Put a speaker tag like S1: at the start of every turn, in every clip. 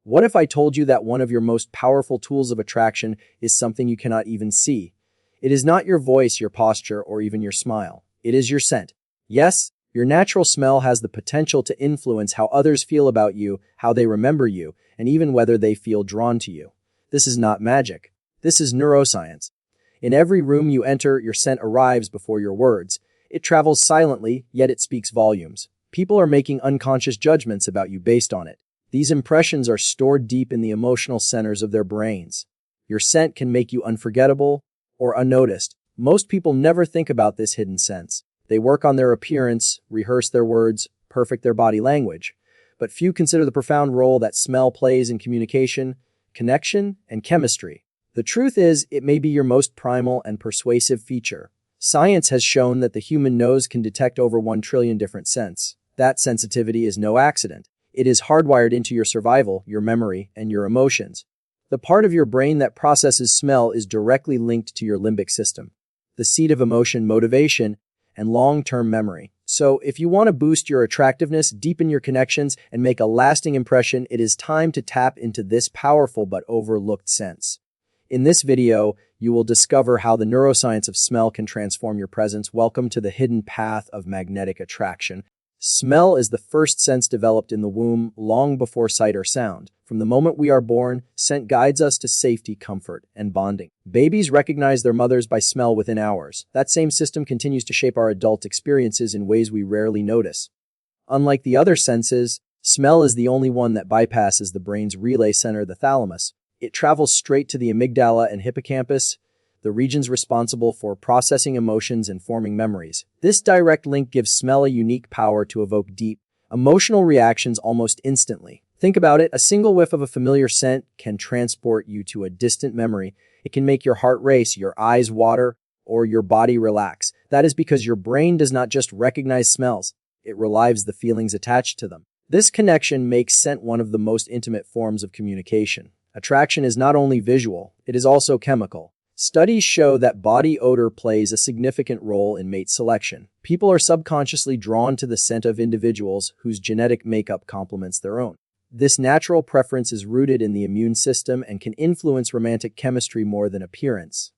S1: What if I told you that one of your most powerful tools of attraction is something you cannot even see? It is not your voice, your posture, or even your smile. It is your scent. Yes, your natural smell has the potential to influence how others feel about you, how they remember you, and even whether they feel drawn to you. This is not magic. This is neuroscience. In every room you enter, your scent arrives before your words. It travels silently, yet it speaks volumes. People are making unconscious judgments about you based on it. These impressions are stored deep in the emotional centers of their brains. Your scent can make you unforgettable or unnoticed. Most people never think about this hidden sense. They work on their appearance, rehearse their words, perfect their body language. But few consider the profound role that smell plays in communication, connection, and chemistry. The truth is, it may be your most primal and persuasive feature. Science has shown that the human nose can detect over 1 trillion different scents. That sensitivity is no accident. It is hardwired into your survival, your memory, and your emotions. The part of your brain that processes smell is directly linked to your limbic system, the seat of emotion, motivation, and long-term memory. So, if you want to boost your attractiveness, deepen your connections, and make a lasting impression, it is time to tap into this powerful but overlooked sense. In this video, you will discover how the neuroscience of smell can transform your presence. Welcome to the hidden path of magnetic attraction. Smell is the first sense developed in the womb, long before sight or sound. From the moment we are born, scent guides us to safety, comfort, and bonding. Babies recognize their mothers by smell within hours. That same system continues to shape our adult experiences in ways we rarely notice. Unlike the other senses, smell is the only one that bypasses the brain's relay center, the thalamus. It travels straight to the amygdala and hippocampus, the regions responsible for processing emotions and forming memories. This direct link gives smell a unique power to evoke deep, emotional reactions almost instantly. Think about it, a single whiff of a familiar scent can transport you to a distant memory. It can make your heart race, your eyes water, or your body relax. That is because your brain does not just recognize smells, it relives the feelings attached to them. This connection makes scent one of the most intimate forms of communication. Attraction is not only visual, it is also chemical. Studies show that body odor plays a significant role in mate selection. People are subconsciously drawn to the scent of individuals whose genetic makeup complements their own. This natural preference is rooted in the immune system and can influence romantic chemistry more than appearance.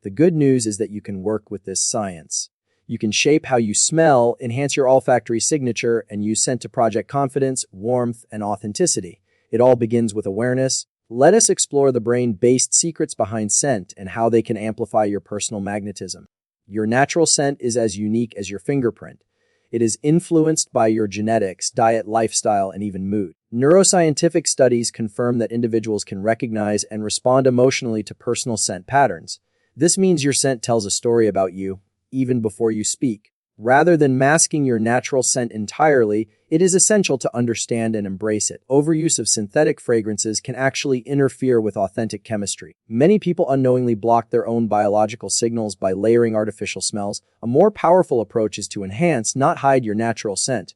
S1: The good news is that you can work with this science. You can shape how you smell, enhance your olfactory signature, and use scent to project confidence, warmth, and authenticity. It all begins with awareness. Let us explore the brain-based secrets behind scent and how they can amplify your personal magnetism. Your natural scent is as unique as your fingerprint. It is influenced by your genetics, diet, lifestyle, and even mood. Neuroscientific studies confirm that individuals can recognize and respond emotionally to personal scent patterns. This means your scent tells a story about you, even before you speak. Rather than masking your natural scent entirely, it is essential to understand and embrace it. Overuse of synthetic fragrances can actually interfere with authentic chemistry. Many people unknowingly block their own biological signals by layering artificial smells. A more powerful approach is to enhance, not hide, your natural scent.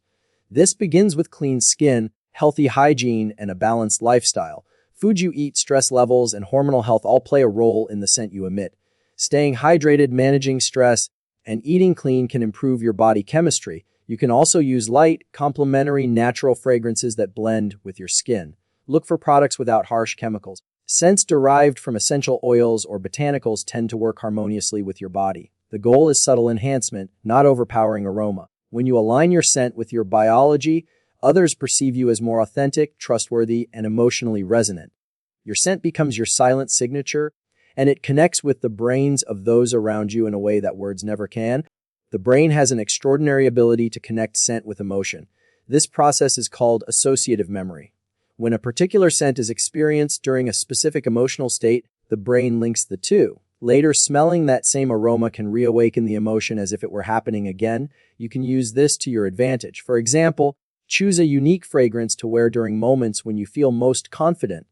S1: This begins with clean skin, healthy hygiene, and a balanced lifestyle. Food you eat, stress levels, and hormonal health all play a role in the scent you emit. Staying hydrated, managing stress, and eating clean can improve your body chemistry. You can also use light, complementary, natural fragrances that blend with your skin. Look for products without harsh chemicals. Scents derived from essential oils or botanicals tend to work harmoniously with your body. The goal is subtle enhancement, not overpowering aroma. When you align your scent with your biology, others perceive you as more authentic, trustworthy, and emotionally resonant. Your scent becomes your silent signature, and it connects with the brains of those around you in a way that words never can. The brain has an extraordinary ability to connect scent with emotion. This process is called associative memory. When a particular scent is experienced during a specific emotional state, the brain links the two. Later, smelling that same aroma can reawaken the emotion as if it were happening again. You can use this to your advantage. For example, choose a unique fragrance to wear during moments when you feel most confident,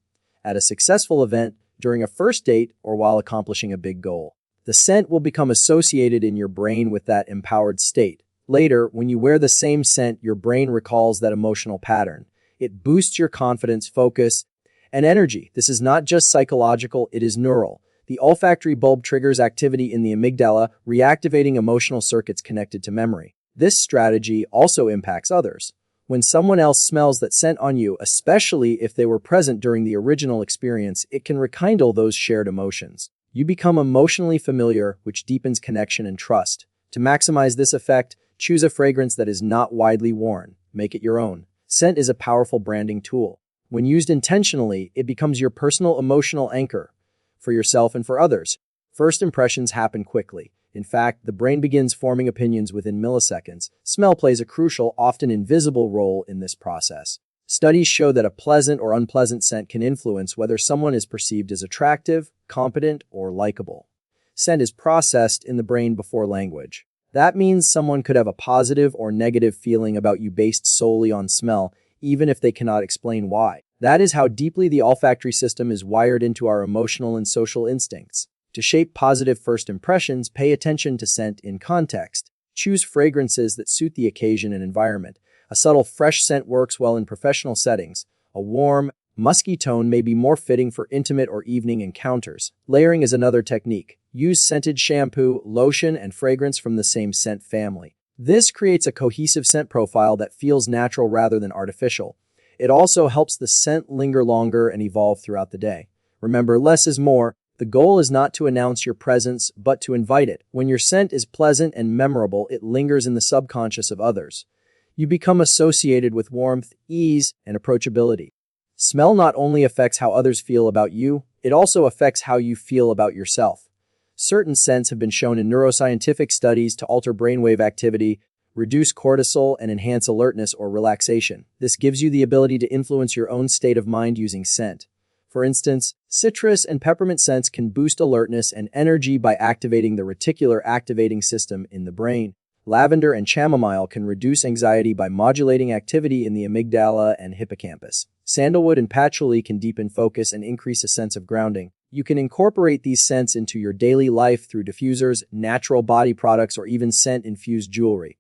S1: at a successful event, during a first date, or while accomplishing a big goal. The scent will become associated in your brain with that empowered state. Later, when you wear the same scent, your brain recalls that emotional pattern. It boosts your confidence, focus, and energy. This is not just psychological, it is neural. The olfactory bulb triggers activity in the amygdala, reactivating emotional circuits connected to memory. This strategy also impacts others. When someone else smells that scent on you, especially if they were present during the original experience, it can rekindle those shared emotions. You become emotionally familiar, which deepens connection and trust. To maximize this effect, choose a fragrance that is not widely worn. Make it your own. Scent is a powerful branding tool. When used intentionally, it becomes your personal emotional anchor for yourself and for others. First impressions happen quickly. In fact, the brain begins forming opinions within milliseconds. Smell plays a crucial, often invisible role in this process. Studies show that a pleasant or unpleasant scent can influence whether someone is perceived as attractive, competent, or likable. Scent is processed in the brain before language. That means someone could have a positive or negative feeling about you based solely on smell, even if they cannot explain why. That is how deeply the olfactory system is wired into our emotional and social instincts. To shape positive first impressions, pay attention to scent in context. Choose fragrances that suit the occasion and environment. A subtle, fresh scent works well in professional settings. A warm, musky tone may be more fitting for intimate or evening encounters. Layering is another technique. Use scented shampoo, lotion, and fragrance from the same scent family. This creates a cohesive scent profile that feels natural rather than artificial. It also helps the scent linger longer and evolve throughout the day. Remember, less is more. The goal is not to announce your presence, but to invite it. When your scent is pleasant and memorable, it lingers in the subconscious of others. You become associated with warmth, ease, and approachability. Smell not only affects how others feel about you, it also affects how you feel about yourself. Certain scents have been shown in neuroscientific studies to alter brainwave activity, reduce cortisol, and enhance alertness or relaxation. This gives you the ability to influence your own state of mind using scent. For instance, citrus and peppermint scents can boost alertness and energy by activating the reticular activating system in the brain. Lavender and chamomile can reduce anxiety by modulating activity in the amygdala and hippocampus. Sandalwood and patchouli can deepen focus and increase a sense of grounding. You can incorporate these scents into your daily life through diffusers, natural body products, or even scent-infused jewelry.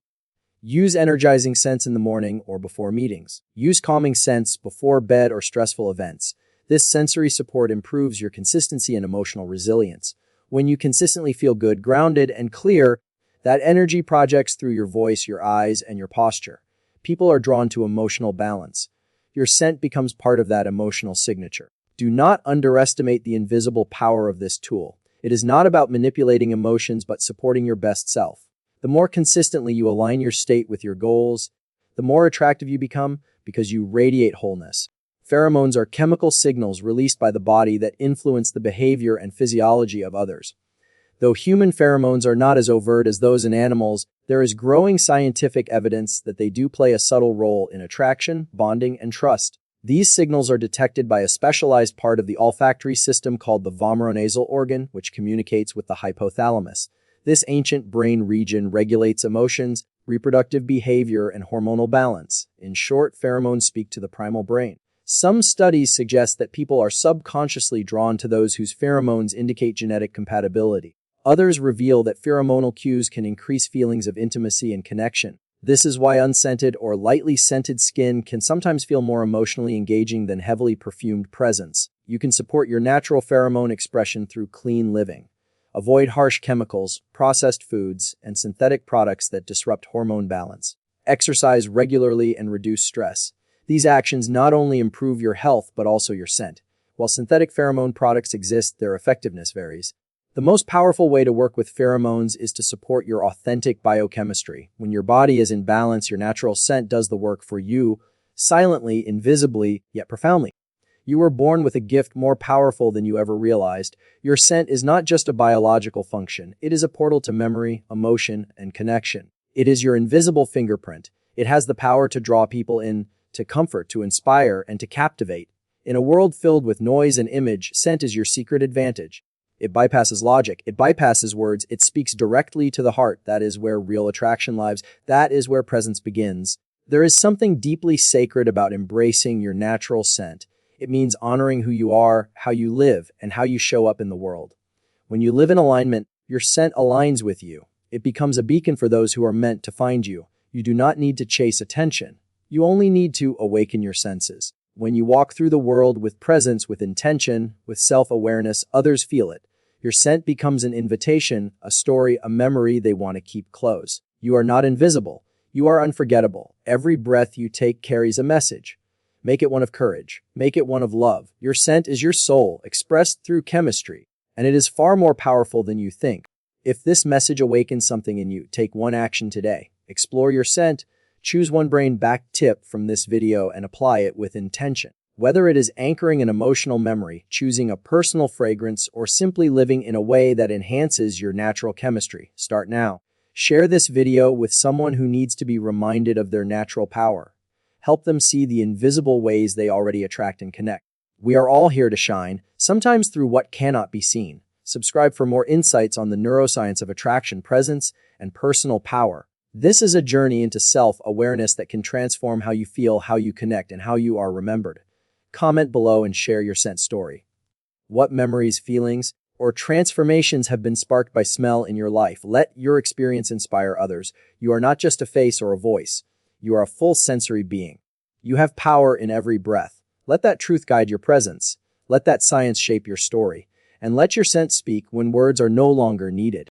S1: Use energizing scents in the morning or before meetings. Use calming scents before bed or stressful events. This sensory support improves your consistency and emotional resilience. When you consistently feel good, grounded, and clear, that energy projects through your voice, your eyes, and your posture. People are drawn to emotional balance. Your scent becomes part of that emotional signature. Do not underestimate the invisible power of this tool. It is not about manipulating emotions, but supporting your best self. The more consistently you align your state with your goals, the more attractive you become because you radiate wholeness. Pheromones are chemical signals released by the body that influence the behavior and physiology of others. Though human pheromones are not as overt as those in animals, there is growing scientific evidence that they do play a subtle role in attraction, bonding, and trust. These signals are detected by a specialized part of the olfactory system called the vomeronasal organ, which communicates with the hypothalamus. This ancient brain region regulates emotions, reproductive behavior, and hormonal balance. In short, pheromones speak to the primal brain. Some studies suggest that people are subconsciously drawn to those whose pheromones indicate genetic compatibility. Others reveal that pheromonal cues can increase feelings of intimacy and connection. This is why unscented or lightly scented skin can sometimes feel more emotionally engaging than heavily perfumed presence. You can support your natural pheromone expression through clean living. Avoid harsh chemicals, processed foods, and synthetic products that disrupt hormone balance. Exercise regularly and reduce stress. These actions not only improve your health but also your scent. While synthetic pheromone products exist, their effectiveness varies. The most powerful way to work with pheromones is to support your authentic biochemistry. When your body is in balance, your natural scent does the work for you, silently, invisibly, yet profoundly. You were born with a gift more powerful than you ever realized. Your scent is not just a biological function. It is a portal to memory, emotion, and connection. It is your invisible fingerprint. It has the power to draw people in, to comfort, to inspire, and to captivate. In a world filled with noise and image, scent is your secret advantage. It bypasses logic. It bypasses words. It speaks directly to the heart. That is where real attraction lives. That is where presence begins. There is something deeply sacred about embracing your natural scent. It means honoring who you are, how you live, and how you show up in the world. When you live in alignment, your scent aligns with you. It becomes a beacon for those who are meant to find you. You do not need to chase attention. You only need to awaken your senses. When you walk through the world with presence, with intention, with self-awareness, others feel it. Your scent becomes an invitation, a story, a memory they want to keep close. You are not invisible. You are unforgettable. Every breath you take carries a message. Make it one of courage. Make it one of love. Your scent is your soul, expressed through chemistry, and it is far more powerful than you think. If this message awakens something in you, take one action today. Explore your scent, choose one brain-backed tip from this video and apply it with intention. Whether it is anchoring an emotional memory, choosing a personal fragrance, or simply living in a way that enhances your natural chemistry, start now. Share this video with someone who needs to be reminded of their natural power. Help them see the invisible ways they already attract and connect. We are all here to shine, sometimes through what cannot be seen. Subscribe for more insights on the neuroscience of attraction, presence, and personal power. This is a journey into self-awareness that can transform how you feel, how you connect, and how you are remembered. Comment below and share your scent story. What memories, feelings, or transformations have been sparked by smell in your life? Let your experience inspire others. You are not just a face or a voice. You are a full sensory being. You have power in every breath. Let that truth guide your presence. Let that science shape your story. And let your scent speak when words are no longer needed.